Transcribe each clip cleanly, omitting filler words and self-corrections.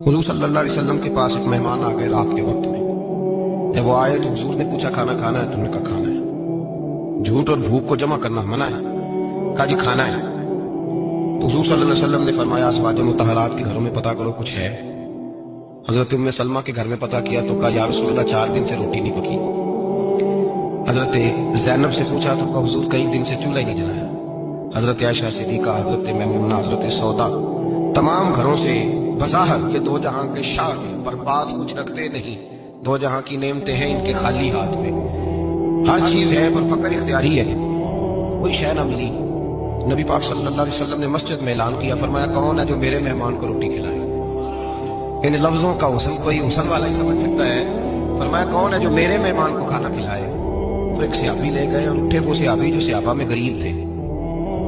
حضور صلی اللہ علیہ وسلم کے پاس ایک مہمان آ گئے رات کے وقت میں. جب وہ آئے تو حضور نے پوچھا کھانا کھانا ہے؟ تم نے کہا کھانا ہے. جھوٹ اور بھوک کو جمع کرنا منع ہے. کہا جی کھانا ہے. تو حضور صلی اللہ علیہ وسلم نے فرمایا ازواج مطہرات کے گھروں میں پتہ کرو کچھ ہے. حضرت ام سلمہ کے گھر میں پتہ کیا تو کہا یا رسول اللہ 4 دن سے روٹی نہیں پکی. حضرت زینب سے پوچھا تو کہا حضور کئی دن سے چولہا ہی نہیں جلایا. حضرت عائشہ صدیقہ، حضرت میمونہ، حضرت سودا، تمام گھروں سے بظاہر یہ دو جہاں کے شاہ ہیں، پر باز کچھ رکھتے نہیں. دو جہاں کی نعمتیں ہیں ان کے خالی ہاتھ میں. ہر چیز ہے پر فقر اختیاری ہے. کوئی شے نہ ملی. نبی پاک صلی اللہ علیہ وسلم نے مسجد میں اعلان کیا، فرمایا کون ہے جو میرے مہمان کو روٹی کھلائے؟ ان لفظوں کا حسن کوئی حسن والا ہی سمجھ سکتا ہے. فرمایا کون ہے جو میرے مہمان کو کھانا کھلائے؟ تو ایک صحابی لے گئے اور اٹھے. وہ صحابی جو صحابہ میں غریب تھے،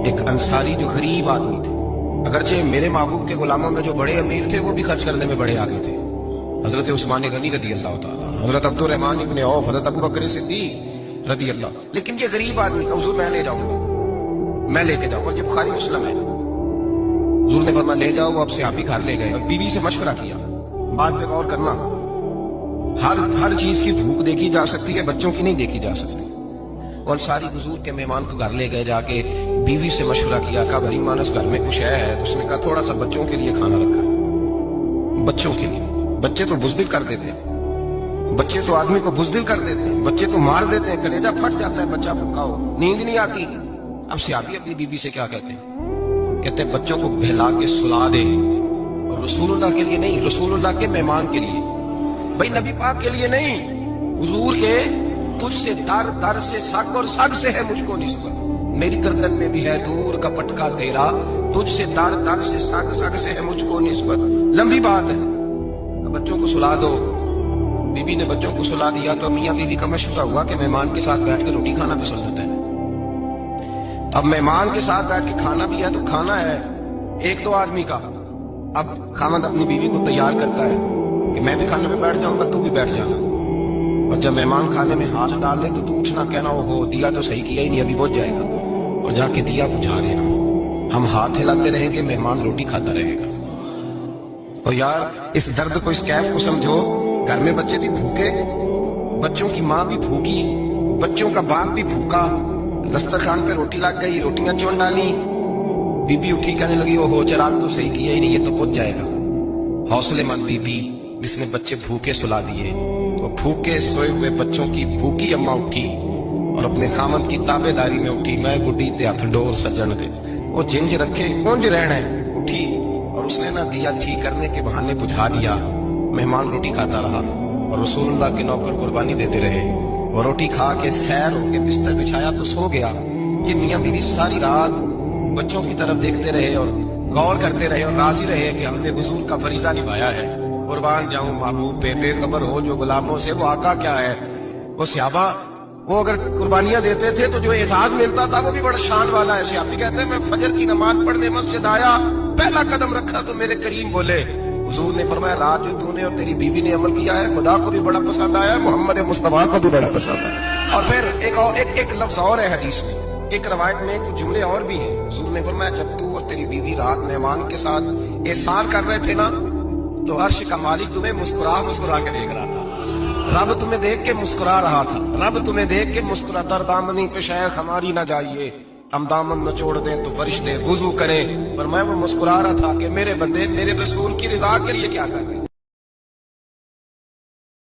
ایک انصاری جو غریب آدمی تھے. اگرچہ میرے محبوب کے غلاموں میں جو بڑے امیر تھے وہ بھی خرچ کرنے میں بڑے آگے تھے. حضرت عثمان غنی رضی اللہ تعالیٰ، حضرت عبد الرحمن ابن عوف، حضرت ابو بکر صدیق رضی اللہ. لیکن یہ غریب آدمی کا حضور میں لے جاؤں گا، میں لے کے جاؤں گا. یہ بخاری مسلم ہے. حضور نے فرمایا لے جاؤ. وہ اب صحابی گھر لے گئے اور بیوی سے مشورہ کیا. بات پہ غور کرنا، ہر چیز کی بھوک دیکھی جا سکتی ہے، بچوں کی نہیں دیکھی جا سکتی. اور ساری حضور کے مہمان کو گھر لے گئے. جا کے بیوی سے مشورہ کیا. کہا بھری مانس گھر میں کچھ ہے؟ تو اس نے کہا تھوڑا سا بچوں کے لیے کھانا رکھا ہے. بچوں کے لیے. بچے تو بزدل کر دیتے ہیں، بچے تو آدمی کو بزدل کر دیتے ہیں، بچے تو مار دیتے ہیں، کلیجہ پھٹ جاتا ہے بچہ بھوکا ہو، نیند نہیں آتی. اب صحابی اپنی بیوی سے کیا کہتے ہیں؟ کہتے ہیں بچوں کو بہلا کے سلا دے. اور رسول اللہ کے لیے نہیں، رسول اللہ کے مہمان کے لیے. بھائی نبی پاک کے لیے نہیں، حضور کے تجھ سے در سے سگ اور سگ سے ہے مجھ کو نسبت. میری گردن میں بھی ہے دور کا پٹکا تیرا، تجھ سے در سے سگ سے ہے مجھ کو نسبت. لمبی بات ہے. بچوں کو سلا دو. بیوی نے بچوں کو سلا دیا تو میاں بیوی کا مشورہ ہوا کہ مہمان کے ساتھ بیٹھ کے روٹی کھانا بھی سنت ہے. اب مہمان کے ساتھ بیٹھ کے کھانا بھی ہے تو کھانا ہے ایک دو آدمی کا. اب خاوند اپنی بیوی کو تیار کرتا ہے کہ میں بھی کھانے میں بیٹھ جاؤں گا، تو بھی بیٹھ جانا. اور جب مہمان کھانے میں ہاتھ ڈال لے تو اٹھنا، کہنا ہو دیا تو صحیح کیا ہی نہیں، ابھی بجھ جائے گا. اور جا کے دیا بجھا دینا. ہم ہاتھ ہلاتے رہیں گے، مہمان روٹی کھاتا رہے گا. اور یار اس درد کو، اس کیف کو سمجھو. گھر میں بچے بھی بھوکے، بچوں کی ماں بھی بھوکی، بچوں کا باپ بھی بھوکا. دسترخوان پہ روٹی لگ گئی، روٹیاں چون ڈالی. بی بی اٹھی کہنے لگی اوہو چراغ تو صحیح کیا ہی نہیں، یہ تو بجھ جائے گا. حوصلے مند بی بی جس نے بچے بھوکے سلا دیے. وہ بھوکے سوئے ہوئے بچوں کی بھوکی اماں اٹھی اور اپنے خامد کی تابے داری میں اٹھی. میں گڈی تے ہاتھ ڈور سجن دے، وہ جنج رکھے کونج رہنا ہے. اٹھی اور اس نے نہ دیا ٹھیک کرنے کے بہانے بجھا دیا. مہمان روٹی کھاتا رہا اور رسول اللہ کے نوکر قربانی دیتے رہے. وہ روٹی کھا کے سیر ہو کے بستر بچھایا تو سو گیا. یہ میاں بیوی ساری رات بچوں کی طرف دیکھتے رہے اور غور کرتے رہے اور راضی رہے کہ ہم نے حضور کا فریضہ نبھایا ہے. قربان جاؤں محبوب پہ بے خبر ہو جو غلاموں سے، وہ آقا کیا ہے. وہ صحابہ وہ اگر قربانیاں دیتے تھے تو جو اعزاز ملتا تھا وہ بھی بڑا شان والا ہے. صحابی کہتے ہیں میں فجر کی نماز پڑھنے مسجد آیا، پہلا قدم رکھا تو میرے کریم بولے. حضور نے فرمایا رات جو تو نے اور تیری بیوی نے عمل کیا ہے خدا کو بھی بڑا پسند آیا، محمد مصطفیٰ کو بھی بڑا پسند آیا. اور پھر ایک لفظ اور ہے حدیث میں، ایک روایت میں کچھ جملے اور بھی ہیں. حضور نے فرمایا جب تو اور تیری بیوی رات مہمان کے ساتھ احسان کر رہے تھے نا تو عرش کا مالک تمہیں مسکرا کے دیکھ رہا تھا. رب تمہیں دیکھ کے مسکرا رہا تھا. رب تمہیں دیکھ کے مسکرا. در دامنی پہ شیخ ہماری نہ جائیے، ہم دامن نہ چھوڑ دیں تو فرشتے وضو کریں. پر میں وہ مسکرا رہا تھا کہ میرے بندے میرے رسول کی رضا کے لیے کیا کر رہے ہیں.